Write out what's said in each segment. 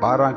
12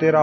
13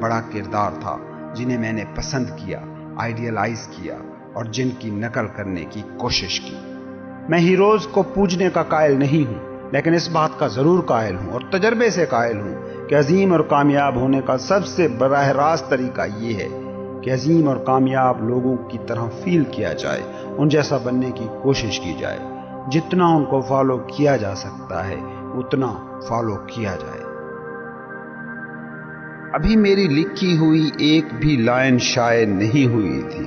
بڑا کردار تھا جنہیں میں نے پسند کیا، آئیڈیلائز کیا اور جن کی نقل کرنے کی کوشش کی۔ میں ہیروز کو پوجنے کا قائل نہیں ہوں، لیکن اس بات کا ضرور قائل ہوں اور تجربے سے قائل ہوں کہ عظیم اور کامیاب ہونے کا سب سے براہ راست طریقہ یہ ہے کہ عظیم اور کامیاب لوگوں کی طرح فیل کیا جائے، ان جیسا بننے کی کوشش کی جائے، جتنا ان کو فالو کیا جا سکتا ہے اتنا فالو کیا جائے۔ ابھی میری لکھی ہوئی ایک بھی لائن شائع نہیں ہوئی تھی،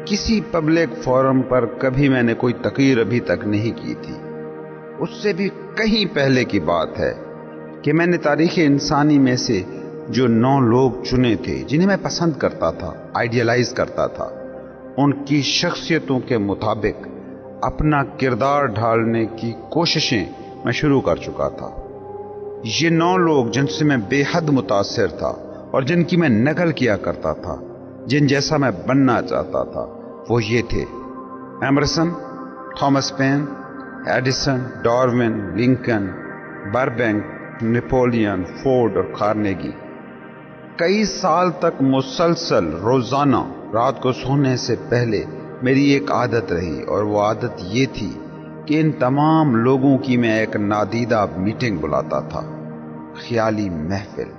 کسی پبلک فورم پر کبھی میں نے کوئی تقریر ابھی تک نہیں کی تھی۔ اس سے بھی کہیں پہلے کی بات ہے کہ میں نے تاریخ انسانی میں سے جو 9 لوگ چنے تھے جنہیں میں پسند کرتا تھا، آئیڈیلائز کرتا تھا، ان کی شخصیتوں کے مطابق اپنا کردار ڈھالنے کی کوششیں میں شروع کر چکا تھا۔ یہ 9 لوگ جن سے میں بے حد متاثر تھا اور جن کی میں نقل کیا کرتا تھا، جن جیسا میں بننا چاہتا تھا، وہ یہ تھے: Emerson, Thomas Paine, Edison, Darwin, Lincoln, Burbank, Napoleon, Ford اور کارنیگی۔ کئی سال تک مسلسل روزانہ رات کو سونے سے پہلے میری ایک عادت رہی، اور وہ عادت یہ تھی کہ ان تمام لوگوں کی میں ایک نادیدہ میٹنگ بلاتا تھا، خیالی محفل،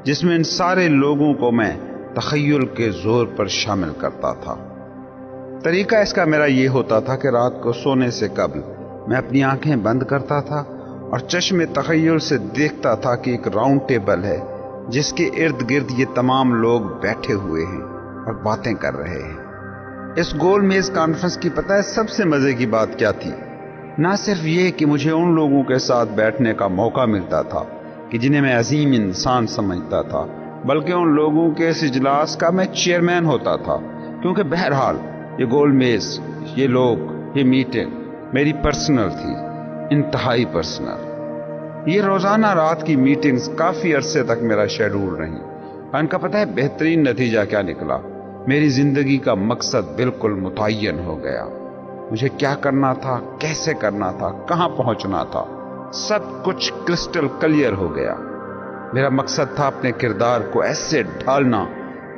جس میں ان سارے لوگوں کو میں تخیل کے زور پر شامل کرتا تھا۔ طریقہ اس کا میرا یہ ہوتا تھا کہ رات کو سونے سے قبل میں اپنی آنکھیں بند کرتا تھا اور چشم تخیل سے دیکھتا تھا کہ ایک راؤنڈ ٹیبل ہے جس کے ارد گرد یہ تمام لوگ بیٹھے ہوئے ہیں اور باتیں کر رہے ہیں۔ اس گول میز کانفرنس کی پتہ ہے سب سے مزے کی بات کیا تھی؟ نہ صرف یہ کہ مجھے ان لوگوں کے ساتھ بیٹھنے کا موقع ملتا تھا کہ جنہیں میں عظیم انسان سمجھتا تھا، بلکہ ان لوگوں کے اس اجلاس کا میں چیئرمین ہوتا تھا، کیونکہ بہرحال یہ گول میز، یہ لوگ، یہ میٹنگ میری پرسنل تھی، انتہائی پرسنل۔ یہ روزانہ رات کی میٹنگز کافی عرصے تک میرا شیڈول رہی۔ ان کا پتہ ہے بہترین نتیجہ کیا نکلا؟ میری زندگی کا مقصد بالکل متعین ہو گیا۔ مجھے کیا کرنا تھا، کیسے کرنا تھا، کہاں پہنچنا تھا، سب کچھ کرسٹل کلیئر ہو گیا۔ میرا مقصد تھا اپنے کردار کو ایسے ڈھالنا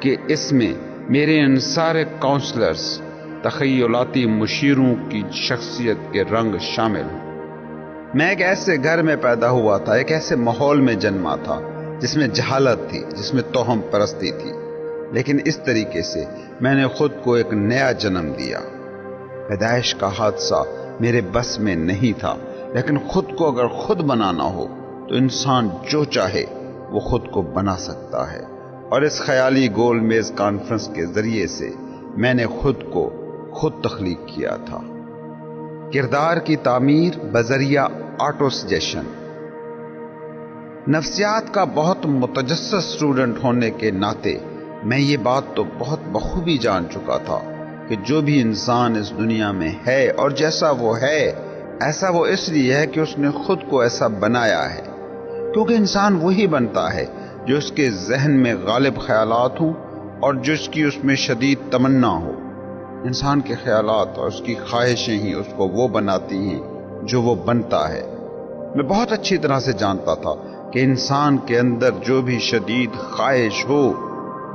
کہ اس میں میرے ان سارے کاؤنسلرز، تخیلاتی مشیروں کی شخصیت کے رنگ شامل ہوں۔ میں ایک ایسے گھر میں پیدا ہوا تھا، ایک ایسے ماحول میں جنما تھا جس میں جہالت تھی، جس میں توہم پرستی تھی، لیکن اس طریقے سے میں نے خود کو ایک نیا جنم دیا۔ پیدائش کا حادثہ میرے بس میں نہیں تھا، لیکن خود کو اگر خود بنانا ہو تو انسان جو چاہے وہ خود کو بنا سکتا ہے، اور اس خیالی گول میز کانفرنس کے ذریعے سے میں نے خود کو خود تخلیق کیا تھا۔ کردار کی تعمیر بذریعہ آٹو سجیشن۔ نفسیات کا بہت متجسس اسٹوڈنٹ ہونے کے ناطے میں یہ بات تو بہت بخوبی جان چکا تھا کہ جو بھی انسان اس دنیا میں ہے اور جیسا وہ ہے، ایسا وہ اس لیے ہے کہ اس نے خود کو ایسا بنایا ہے، کیونکہ انسان وہی بنتا ہے جو اس کے ذہن میں غالب خیالات ہوں اور جس کی اس میں شدید تمنا ہو۔ انسان کے خیالات اور اس کی خواہشیں ہی اس کو وہ بناتی ہیں جو وہ بنتا ہے۔ میں بہت اچھی طرح سے جانتا تھا کہ انسان کے اندر جو بھی شدید خواہش ہو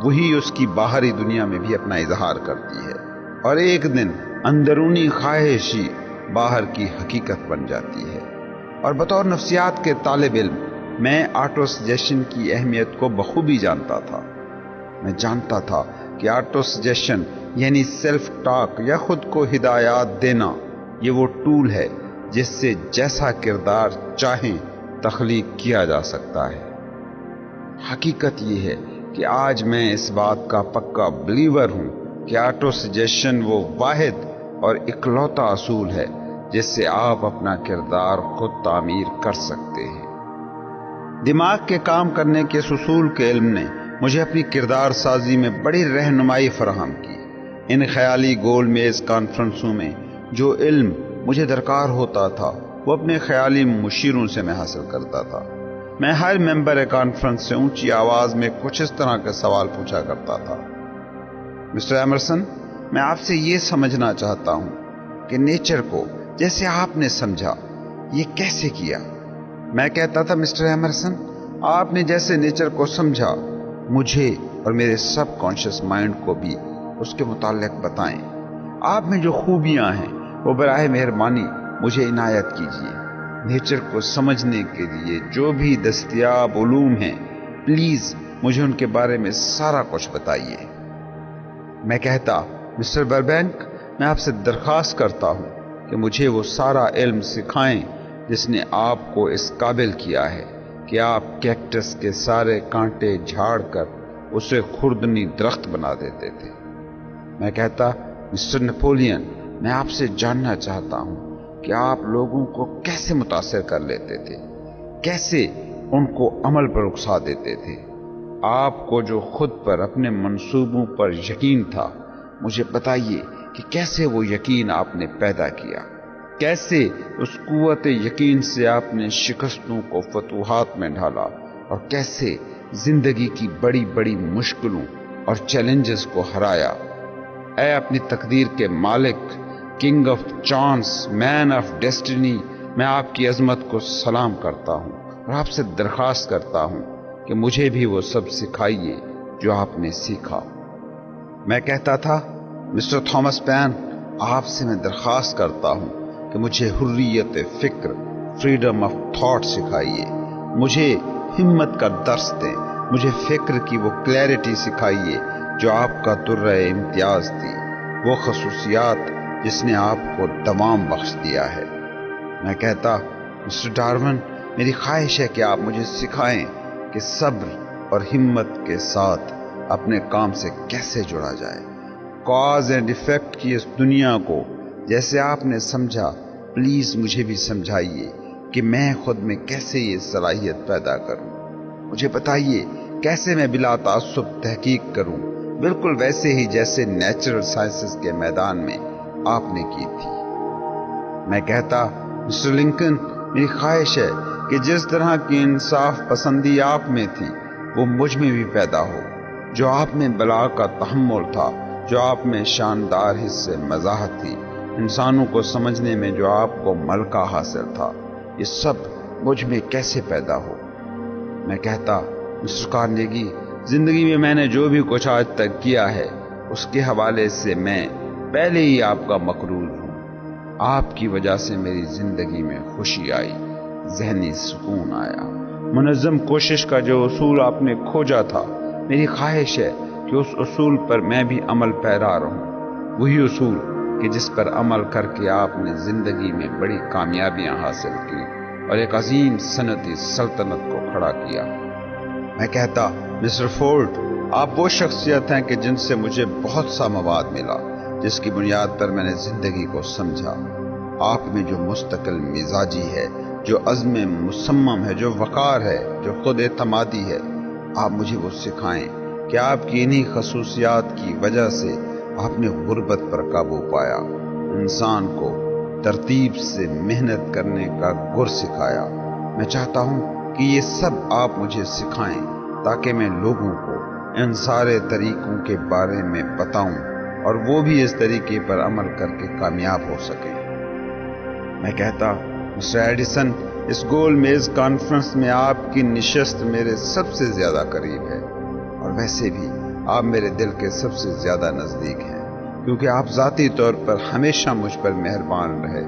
وہی اس کی باہری دنیا میں بھی اپنا اظہار کرتی ہے، اور ایک دن اندرونی خواہش ہی باہر کی حقیقت بن جاتی ہے۔ اور بطور نفسیات کے طالب علم میں آٹو سجیشن کی اہمیت کو بخوبی جانتا تھا۔ میں جانتا تھا کہ آٹو سجیشن یعنی سیلف ٹاک یا خود کو ہدایات دینا، یہ وہ ٹول ہے جس سے جیسا کردار چاہیں تخلیق کیا جا سکتا ہے۔ حقیقت یہ ہے کہ آج میں اس بات کا پکا بلیور ہوں کہ آٹو سجیشن وہ واحد اور اکلوتا اصول ہے جس سے آپ اپنا کردار خود تعمیر کر سکتے ہیں۔ دماغ کے کام کرنے کے اس اصول کے علم نے مجھے اپنی کردار سازی میں بڑی رہنمائی فراہم کی۔ ان خیالی گول میز کانفرنسوں میں جو علم مجھے درکار ہوتا تھا وہ اپنے خیالی مشیروں سے میں حاصل کرتا تھا۔ میں ہر ممبر کانفرنس سے اونچی آواز میں کچھ اس طرح کے سوال پوچھا کرتا تھا: مسٹر ایمرسن، میں آپ سے یہ سمجھنا چاہتا ہوں کہ نیچر کو جیسے آپ نے سمجھا یہ کیسے کیا؟ میں کہتا تھا: مسٹر ایمرسن، آپ نے جیسے نیچر کو سمجھا مجھے اور میرے سب کانشیس مائنڈ کو بھی اس کے متعلق بتائیں۔ آپ میں جو خوبیاں ہیں وہ براہ مہربانی مجھے عنایت کیجیے۔ نیچر کو سمجھنے کے لیے جو بھی دستیاب علوم ہیں پلیز مجھے ان کے بارے میں سارا کچھ بتائیے۔ میں کہتا، مسٹر بربینک، میں آپ سے درخواست کرتا ہوں کہ مجھے وہ سارا علم سکھائیں جس نے آپ کو اس قابل کیا ہے کہ آپ کیکٹس کے سارے کانٹے جھاڑ کر اسے خوردنی درخت بنا دیتے تھے۔ میں کہتا، مسٹر نیپولین، میں آپ سے جاننا چاہتا ہوں کہ آپ لوگوں کو کیسے متاثر کر لیتے تھے، کیسے ان کو عمل پر اکسا دیتے تھے۔ آپ کو جو خود پر، اپنے منصوبوں پر یقین تھا، مجھے بتائیے کہ کیسے وہ یقین آپ نے پیدا کیا، کیسے اس قوت یقین سے آپ نے شکستوں کو فتوحات میں ڈھالا، اور کیسے زندگی کی بڑی بڑی مشکلوں اور چیلنجز کو ہرایا۔ اے اپنی تقدیر کے مالک، king of chance, man of destiny, میں آپ کی عظمت کو سلام کرتا ہوں اور آپ سے درخواست کرتا ہوں کہ مجھے بھی وہ سب سکھائیے جو آپ نے سیکھا۔ میں کہتا تھا، مسٹر تھامس پین، آپ سے میں درخواست کرتا ہوں کہ مجھے حریت فکر، فریڈم آف تھاٹ سکھائیے، مجھے ہمت کا درس دیں، مجھے فکر کی وہ کلیئرٹی سکھائیے جو آپ کا درہ امتیاز تھی، وہ خصوصیات جس نے آپ کو دوام بخش دیا ہے۔ میں کہتا، مسٹر ڈارون، میری خواہش ہے کہ آپ مجھے سکھائیں کہ صبر اور ہمت کے ساتھ اپنے کام سے کیسے جڑا جائے۔ کاز اینڈ ایفیکٹ کی اس دنیا کو جیسے آپ نے سمجھا، پلیز مجھے بھی سمجھائیے کہ میں خود میں کیسے یہ صلاحیت پیدا کروں۔ مجھے بتائیے کیسے میں بلا تعصب تحقیق کروں، بالکل ویسے ہی جیسے نیچرل سائنسز کے میدان میں آپ نے کی تھی۔ میں کہتا، مسٹر لنکن، میری خواہش ہے کہ جس طرح کی انصاف پسندی آپ میں تھی وہ مجھ میں بھی پیدا ہو، جو آپ میں بلا کا تحمل تھا، جو آپ میں شاندار حصے مزاحت تھی، انسانوں کو سمجھنے میں جو آپ کو ملکہ حاصل تھا، یہ سب مجھ میں کیسے پیدا ہو۔ میں کہتا، مسٹر کارنیگی، زندگی میں نے جو بھی کچھ آج تک کیا ہے اس کے حوالے سے میں پہلے ہی آپ کا مقرور ہوں۔ آپ کی وجہ سے میری زندگی میں خوشی آئی، ذہنی سکون آیا، منظم کوشش کا جو اصول آپ نے کھوجا تھا، میری خواہش ہے کہ اس اصول پر میں بھی عمل پیرا رہوں، وہی اصول کہ جس پر عمل کر کے آپ نے زندگی میں بڑی کامیابیاں حاصل کی اور ایک عظیم صنعتی سلطنت کو کھڑا کیا۔ میں کہتا، مسٹر فورڈ، آپ وہ شخصیت ہیں کہ جن سے مجھے بہت سا مواد ملا، جس کی بنیاد پر میں نے زندگی کو سمجھا۔ آپ میں جو مستقل مزاجی ہے، جو عزم مصمم ہے، جو وقار ہے، جو خود اعتمادی ہے، آپ مجھے وہ سکھائیں کہ آپ کی انہی خصوصیات کی وجہ سے آپ نے غربت پر قابو پایا، انسان کو ترتیب سے محنت کرنے کا گر سکھایا۔ میں چاہتا ہوں کہ یہ سب آپ مجھے سکھائیں تاکہ میں لوگوں کو ان سارے طریقوں کے بارے میں بتاؤں اور وہ بھی اس طریقے پر عمل کر کے کامیاب ہو سکیں۔ میں کہتا، مسٹر ایڈیسن، اس گول میز کانفرنس میں آپ کی نشست میرے سب سے زیادہ قریب ہے، اور ویسے بھی آپ میرے دل کے سب سے زیادہ نزدیک ہیں، کیونکہ آپ ذاتی طور پر ہمیشہ مجھ پر مہربان رہے۔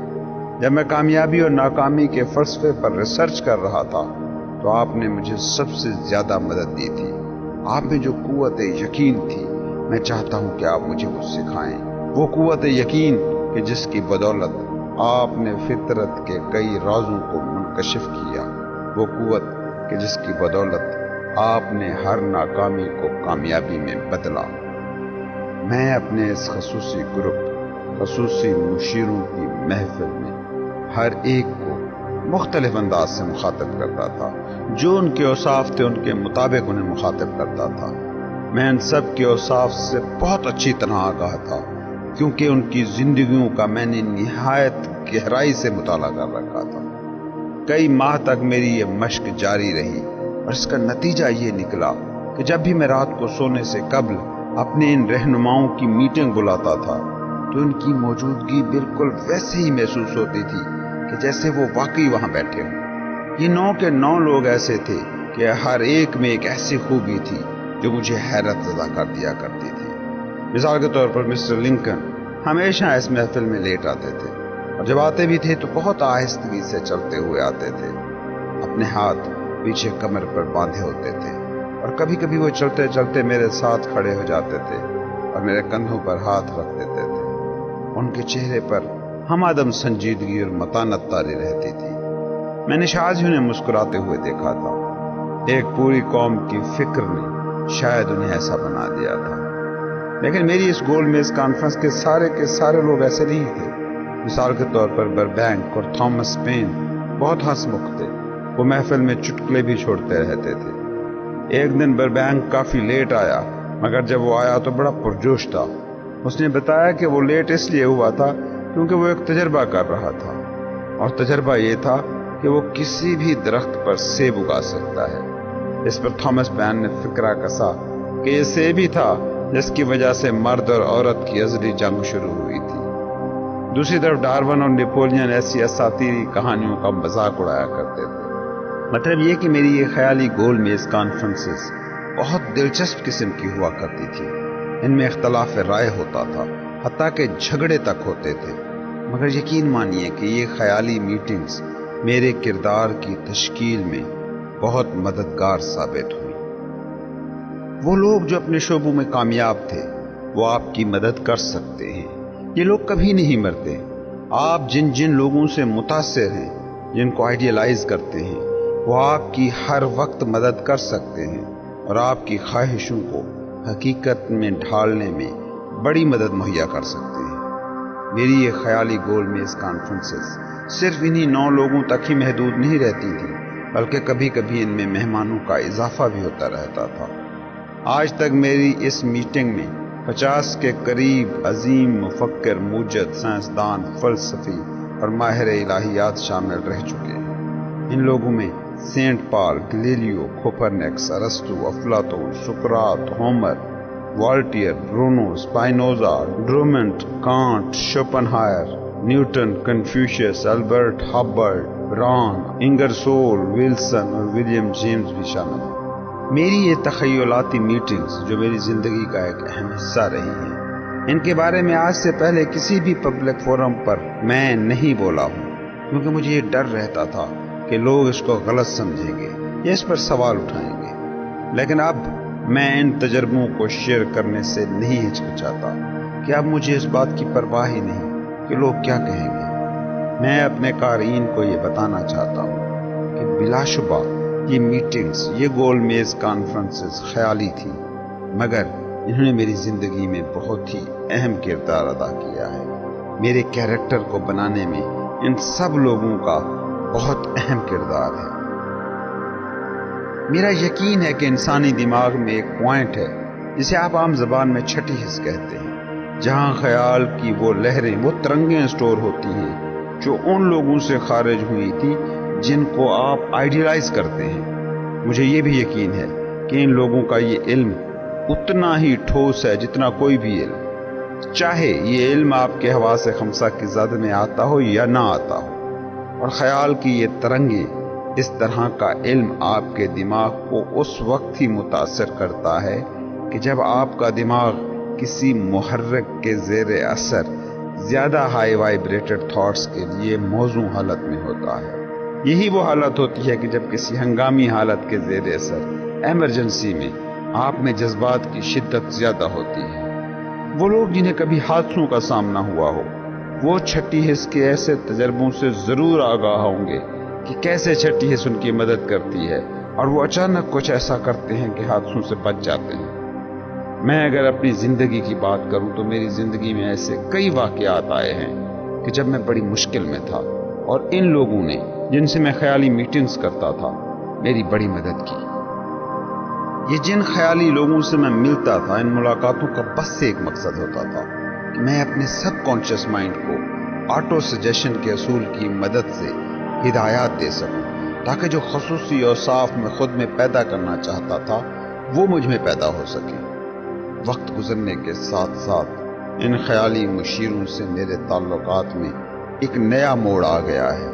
جب میں کامیابی اور ناکامی کے فلسفے پر ریسرچ کر رہا تھا تو آپ نے مجھے سب سے زیادہ مدد دی تھی۔ آپ میں جو قوت یقین تھی، میں چاہتا ہوں کہ آپ مجھے وہ سکھائیں، وہ قوت یقین کہ جس کی بدولت آپ نے فطرت کے کئی رازوں کو منکشف کیا، وہ قوت کہ جس کی بدولت آپ نے ہر ناکامی کو کامیابی میں بدلا۔ میں اپنے اس خصوصی گروپ، خصوصی مشیروں کی محفل میں ہر ایک کو مختلف انداز سے مخاطب کرتا تھا، جو ان کے اوصاف تھے ان کے مطابق انہیں مخاطب کرتا تھا۔ میں ان سب کے اوصاف سے بہت اچھی طرح آگاہ تھا، کیونکہ ان کی زندگیوں کا میں نے نہایت گہرائی سے مطالعہ کر رکھا تھا۔ کئی ماہ تک میری یہ مشق جاری رہی، اور اس کا نتیجہ یہ نکلا کہ جب بھی میں رات کو سونے سے قبل اپنے ان رہنماؤں کی میٹنگ بلاتا تھا تو ان کی موجودگی بالکل ویسے ہی محسوس ہوتی تھی کہ جیسے وہ واقعی وہاں بیٹھے ہوں۔ یہ 9 کے 9 لوگ ایسے تھے کہ ہر ایک میں ایک ایسی خوبی تھی جو مجھے حیرت زدہ کر دیا کرتی تھی۔ مثال کے طور پر مسٹر لنکن ہمیشہ اس محفل میں لیٹ آتے تھے، اور جب آتے بھی تھے تو بہت آہستگی سے چلتے ہوئے آتے تھے، اپنے ہاتھ پیچھے کمر پر باندھے ہوتے تھے، اور کبھی کبھی وہ چلتے چلتے میرے ساتھ کھڑے ہو جاتے تھے اور میرے کندھوں پر ہاتھ رکھ دیتے تھے۔ ان کے چہرے پر ہم آدم سنجیدگی اور متانت طاری رہتی تھی۔ میں نے شاید ہی انہیں مسکراتے ہوئے دیکھا تھا۔ ایک پوری قوم کی فکر نے شاید انہیں ایسا بنا دیا تھا۔ لیکن میری اس گول میز کانفرنس کے سارے لوگ ایسے نہیں تھے۔ مثال کے طور پر بربینک اور تھامس پین بہت ہنس مکھ تھے، وہ محفل میں چٹکلے بھی چھوڑتے رہتے تھے۔ ایک دن بربینک کافی لیٹ آیا، مگر جب وہ آیا تو بڑا پرجوش تھا۔ اس نے بتایا کہ وہ لیٹ اس لیے ہوا تھا کیونکہ وہ ایک تجربہ کر رہا تھا، اور تجربہ یہ تھا کہ وہ کسی بھی درخت پر سیب اگا سکتا ہے۔ اس پر تھامس پین نے فکرہ کسا کہ یہ سیب ہی تھا جس کی وجہ سے مرد اور عورت کی ازلی جنگ شروع ہوئی تھی۔ دوسری طرف ڈارون اور نیپولین ایسی اساطیری کہانیوں کا مذاق اڑایا کرتے تھے۔ مطلب یہ کہ میری یہ خیالی گول میز کانفرنسز بہت دلچسپ قسم کی ہوا کرتی تھی۔ ان میں اختلاف رائے ہوتا تھا، حتیٰ کہ جھگڑے تک ہوتے تھے، مگر یقین مانیے کہ یہ خیالی میٹنگز میرے کردار کی تشکیل میں بہت مددگار ثابت ہوئی۔ وہ لوگ جو اپنے شعبوں میں کامیاب تھے وہ آپ کی مدد کر سکتے ہیں۔ یہ لوگ کبھی نہیں مرتے۔ آپ جن لوگوں سے متاثر ہیں، جن کو آئیڈیلائز کرتے ہیں، وہ آپ کی ہر وقت مدد کر سکتے ہیں اور آپ کی خواہشوں کو حقیقت میں ڈھالنے میں بڑی مدد مہیا کر سکتے ہیں۔ میری یہ خیالی گول میز کانفرنسز صرف انہی 9 لوگوں تک ہی محدود نہیں رہتی تھی، بلکہ کبھی کبھی ان میں مہمانوں کا اضافہ بھی ہوتا رہتا تھا۔ آج تک میری اس میٹنگ میں 50 کے قریب عظیم مفکر، موجد، سائنسدان، فلسفی اور ماہر الہیات شامل رہ چکے ہیں۔ ان لوگوں میں سینٹ پال، گلیلیو، کوپرنکس، ارسطو، افلاطون، سقراط، Homer, Voltaire, Bruno, Spinoza, Drummond, Kant, Schopenhauer, Newton, Confucius, Elbert Hubbard, Brann, Ingersoll, Wilson اور ولیم جیمز بھی شامل ہیں۔ میری یہ تخیلاتی میٹنگز جو میری زندگی کا ایک اہم حصہ رہی ہیں، ان کے بارے میں آج سے پہلے کسی بھی پبلک فورم پر میں نہیں بولا ہوں، کیونکہ مجھے یہ ڈر رہتا تھا کہ لوگ اس کو غلط سمجھیں گے یا اس پر سوال اٹھائیں گے۔ لیکن اب میں ان تجربوں کو شیئر کرنے سے نہیں ہچکچاتا کہ اب مجھے اس بات کی پرواہ ہی نہیں کہ لوگ کیا کہیں گے۔ میں اپنے قارئین کو یہ بتانا چاہتا ہوں کہ بلا شبہ یہ میٹنگز، یہ گول میز کانفرنسز خیالی تھی، مگر انہوں نے میری زندگی میں بہت ہی اہم کردار ادا کیا ہے۔ میرے کیریکٹر کو بنانے میں ان سب لوگوں کا بہت اہم کردار ہے۔ میرا یقین ہے کہ انسانی دماغ میں ایک پوائنٹ ہے جسے آپ عام زبان میں چھٹی حس کہتے ہیں، جہاں خیال کی وہ لہریں، وہ ترنگیں اسٹور ہوتی ہیں جو ان لوگوں سے خارج ہوئی تھی جن کو آپ آئیڈیلائز کرتے ہیں۔ مجھے یہ بھی یقین ہے کہ ان لوگوں کا یہ علم اتنا ہی ٹھوس ہے جتنا کوئی بھی علم، چاہے یہ علم آپ کے حواس خمسہ کی زد میں آتا ہو یا نہ آتا ہو۔ اور خیال کی یہ ترنگیں، اس طرح کا علم آپ کے دماغ کو اس وقت ہی متاثر کرتا ہے کہ جب آپ کا دماغ کسی محرک کے زیر اثر زیادہ ہائی وائبریٹڈ تھاٹس کے لیے موزوں حالت میں ہوتا ہے۔ یہی وہ حالت ہوتی ہے کہ جب کسی ہنگامی حالت کے زیر اثر، ایمرجنسی میں، آپ میں جذبات کی شدت زیادہ ہوتی ہے۔ وہ لوگ جنہیں کبھی حادثوں کا سامنا ہوا ہو، وہ چھٹی حس کے ایسے تجربوں سے ضرور آگاہ ہوں گے کہ کیسے چھٹی حس ان کی مدد کرتی ہے، اور وہ اچانک کچھ ایسا کرتے ہیں کہ حادثوں سے بچ جاتے ہیں۔ میں اگر اپنی زندگی کی بات کروں تو میری زندگی میں ایسے کئی واقعات آئے ہیں کہ جب میں بڑی مشکل میں تھا اور ان لوگوں نے جن سے میں خیالی میٹنگز کرتا تھا میری بڑی مدد کی۔ یہ جن خیالی لوگوں سے میں ملتا تھا، ان ملاقاتوں کا بس سے ایک مقصد ہوتا تھا کہ میں اپنے سب کانشیس مائنڈ کو آٹو سجیشن کے اصول کی مدد سے ہدایات دے سکوں، تاکہ جو خصوصی اوصاف میں خود میں پیدا کرنا چاہتا تھا وہ مجھ میں پیدا ہو سکے۔ وقت گزرنے کے ساتھ ساتھ ان خیالی مشیروں سے میرے تعلقات میں ایک نیا موڑ آ گیا ہے،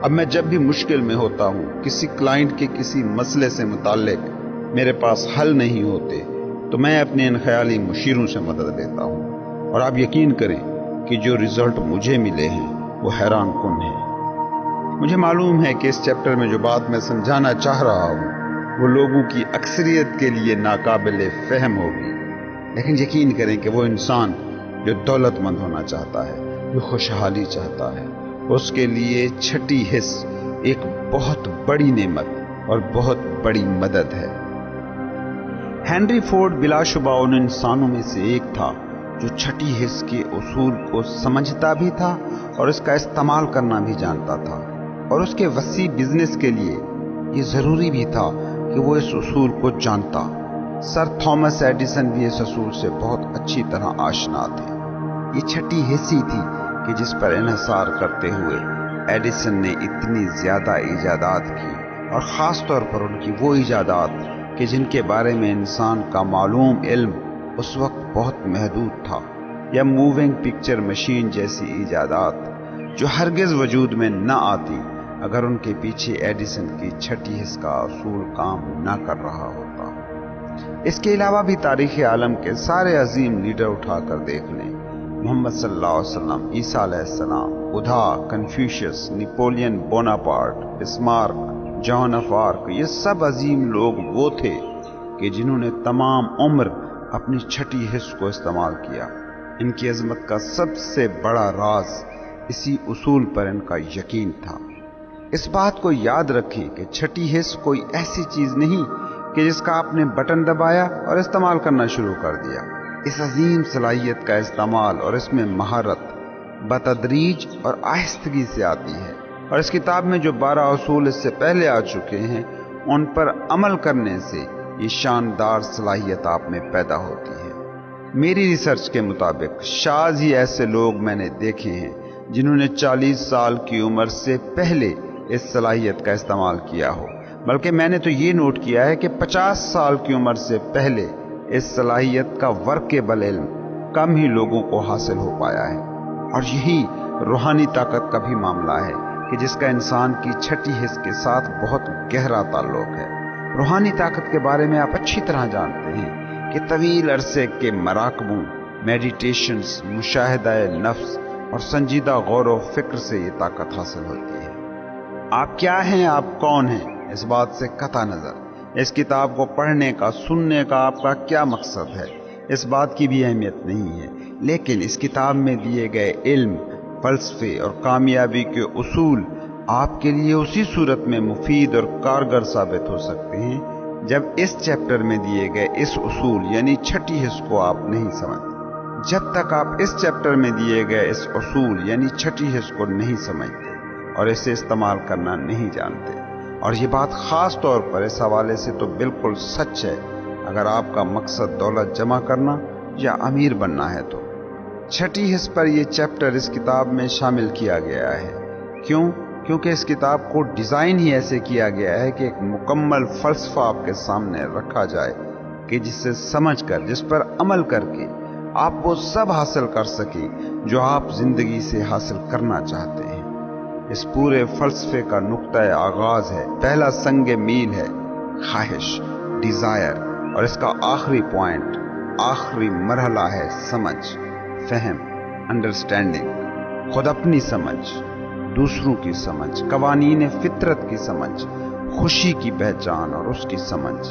اب میں جب بھی مشکل میں ہوتا ہوں، کسی کلائنٹ کے کسی مسئلے سے متعلق میرے پاس حل نہیں ہوتے، تو میں اپنے ان خیالی مشیروں سے مدد لیتا ہوں، اور آپ یقین کریں کہ جو رزلٹ مجھے ملے ہیں وہ حیران کن ہیں۔ مجھے معلوم ہے کہ اس چیپٹر میں جو بات میں سمجھانا چاہ رہا ہوں وہ لوگوں کی اکثریت کے لیے ناقابل فہم ہوگی، لیکن یقین کریں کہ وہ انسان جو دولت مند ہونا چاہتا ہے، جو خوشحالی چاہتا ہے، اس کے لیے چھٹی حص ایک بہت بڑی نعمت اور بہت بڑی مدد ہے۔ ہنری فورڈ بلا شبہ ان انسانوں میں سے ایک تھا جو چھٹی حص کے اصول کو سمجھتا بھی تھا اور اس کا استعمال کرنا بھی جانتا تھا، اور اس کے وسیع بزنس کے لیے یہ ضروری بھی تھا کہ وہ اس اصول کو جانتا۔ سر تھامس ایڈیسن بھی اس اصول سے بہت اچھی طرح آشنا تھے۔ یہ چھٹی حص ہی تھی کہ جس پر انحصار کرتے ہوئے ایڈیسن نے اتنی زیادہ ایجادات کی، اور خاص طور پر ان کی وہ ایجادات کہ جن کے بارے میں انسان کا معلوم علم اس وقت بہت محدود تھا، یا موونگ پکچر مشین جیسی ایجادات جو ہرگز وجود میں نہ آتی اگر ان کے پیچھے ایڈیسن کی چھٹی حص کا اصول کام نہ کر رہا ہوتا۔ اس کے علاوہ بھی تاریخ عالم کے سارے عظیم لیڈر اٹھا کر دیکھ لیں، محمد صلی اللہ علیہ وسلم، عیسیٰ علیہ السلام، Buddha, Confucius, Napoleon Bonaparte, Bismarck, Joan of Arc, یہ سب عظیم لوگ وہ تھے کہ جنہوں نے تمام عمر اپنی چھٹی حص کو استعمال کیا۔ ان کی عظمت کا سب سے بڑا راز اسی اصول پر ان کا یقین تھا۔ اس بات کو یاد رکھیں کہ چھٹی حص کوئی ایسی چیز نہیں کہ جس کا آپ نے بٹن دبایا اور استعمال کرنا شروع کر دیا۔ اس عظیم صلاحیت کا استعمال اور اس میں مہارت بتدریج اور آہستگی سے آتی ہے، اور اس کتاب میں جو 12 اصول اس سے پہلے آ چکے ہیں ان پر عمل کرنے سے یہ شاندار صلاحیت آپ میں پیدا ہوتی ہے۔ میری ریسرچ کے مطابق شاذ ہی ایسے لوگ میں نے دیکھے ہیں جنہوں نے 40 سال کی عمر سے پہلے اس صلاحیت کا استعمال کیا ہو، بلکہ میں نے تو یہ نوٹ کیا ہے کہ 50 سال کی عمر سے پہلے اس صلاحیت کا ورکیبل علم کم ہی لوگوں کو حاصل ہو پایا ہے۔ اور یہی روحانی طاقت کا بھی معاملہ ہے کہ جس کا انسان کی چھٹی حص کے ساتھ بہت گہرا تعلق ہے۔ روحانی طاقت کے بارے میں آپ اچھی طرح جانتے ہیں کہ طویل عرصے کے مراقبوں، میڈیٹیشنز، مشاہدہ نفس اور سنجیدہ غور و فکر سے یہ طاقت حاصل ہوتی ہے۔ آپ کیا ہیں، آپ کون ہیں، اس بات سے قطع نظر اس کتاب کو پڑھنے کا، سننے کا آپ کا کیا مقصد ہے، اس بات کی بھی اہمیت نہیں ہے، لیکن اس کتاب میں دیے گئے علم، فلسفے اور کامیابی کے اصول آپ کے لیے اسی صورت میں مفید اور کارگر ثابت ہو سکتے ہیں جب اس چیپٹر میں دیے گئے اس اصول یعنی چھٹی حص کو آپ نہیں سمجھتے۔ جب تک آپ اس چیپٹر میں دیے گئے اس اصول یعنی چھٹی حص کو نہیں سمجھتے اور اسے استعمال کرنا نہیں جانتے، اور یہ بات خاص طور پر اس حوالے سے تو بالکل سچ ہے اگر آپ کا مقصد دولت جمع کرنا یا امیر بننا ہے تو۔ چھٹی حص پر یہ چیپٹر اس کتاب میں شامل کیا گیا ہے۔ کیونکہ اس کتاب کو ڈیزائن ہی ایسے کیا گیا ہے کہ ایک مکمل فلسفہ آپ کے سامنے رکھا جائے کہ جسے سمجھ کر، جس پر عمل کر کے آپ وہ سب حاصل کر سکیں جو آپ زندگی سے حاصل کرنا چاہتے ہیں۔ اس پورے فلسفے کا نقطہ آغاز ہے، پہلا سنگ میل ہے خواہش، ڈیزائر، اور اس کا آخری پوائنٹ، آخری مرحلہ ہے سمجھ، فہم، انڈرسٹینڈنگ، خود اپنی سمجھ، دوسروں کی سمجھ، قوانین فطرت کی سمجھ، خوشی کی پہچان اور اس کی سمجھ۔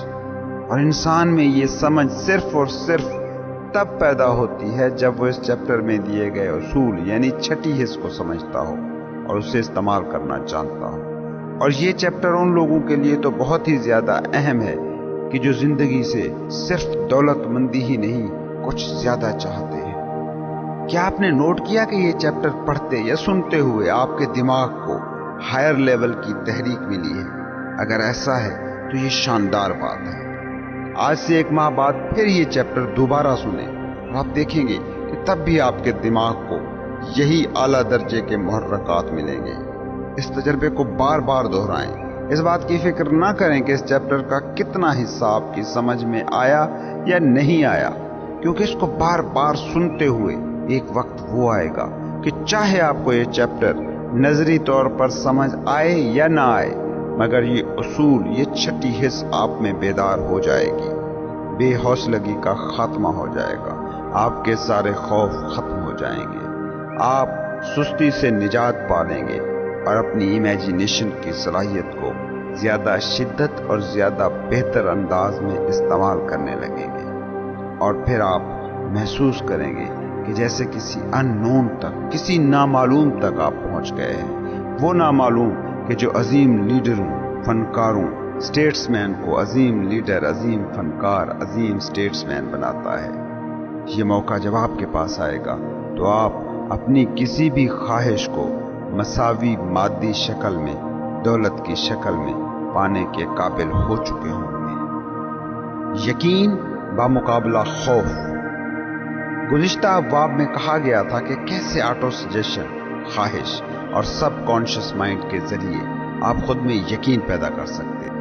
اور انسان میں یہ سمجھ صرف اور صرف تب پیدا ہوتی ہے جب وہ اس چیپٹر میں دیے گئے اصول یعنی چھٹی حص کو سمجھتا ہو اور اسے استعمال کرنا جانتا ہو۔ اور یہ چیپٹر ان لوگوں کے لیے تو بہت ہی زیادہ اہم ہے کہ جو زندگی سے صرف دولت مندی ہی نہیں، کچھ زیادہ چاہتے ہیں۔ کیا آپ نے نوٹ کیا کہ یہ چیپٹر پڑھتے یا سنتے ہوئے آپ کے دماغ کو ہائر لیول کی تحریک ملی ہے؟ اگر ایسا ہے تو یہ شاندار بات ہے۔ آج سے 1 ماہ بعد پھر یہ چیپٹر دوبارہ سنیں اور آپ دیکھیں گے کہ تب بھی آپ کے دماغ کو یہی اعلیٰ درجے کے محرکات ملیں گے۔ اس تجربے کو بار بار دہرائیں۔ اس بات کی فکر نہ کریں کہ اس چیپٹر کا کتنا حصہ آپ کی سمجھ میں آیا یا نہیں آیا، کیونکہ اس کو بار بار سنتے ہوئے ایک وقت وہ آئے گا کہ چاہے آپ کو یہ چیپٹر نظری طور پر سمجھ آئے یا نہ آئے، مگر یہ اصول، یہ چھٹی حص آپ میں بیدار ہو جائے گی۔ بے حوصلگی کا خاتمہ ہو جائے گا، آپ کے سارے خوف ختم ہو جائیں گے، آپ سستی سے نجات پا لیں گے اور اپنی امیجینیشن کی صلاحیت کو زیادہ شدت اور زیادہ بہتر انداز میں استعمال کرنے لگیں گے، اور پھر آپ محسوس کریں گے کہ جیسے کسی ان نون تک، کسی نامعلوم تک آپ پہنچ گئے ہیں، وہ نامعلوم کہ جو عظیم لیڈروں، فنکاروں، اسٹیٹس مین کو عظیم لیڈر، عظیم فنکار، عظیم اسٹیٹس مین بناتا ہے۔ یہ موقع جب آپ کے پاس آئے گا تو آپ اپنی کسی بھی خواہش کو مساوی مادی شکل میں، دولت کی شکل میں پانے کے قابل ہو چکے ہوں گے۔ یقین بمقابلہ خوف۔ گزشتہ ابواب میں کہا گیا تھا کہ کیسے آٹو سجیشن، خواہش اور سب کانشس مائنڈ کے ذریعے آپ خود میں یقین پیدا کر سکتے ہیں۔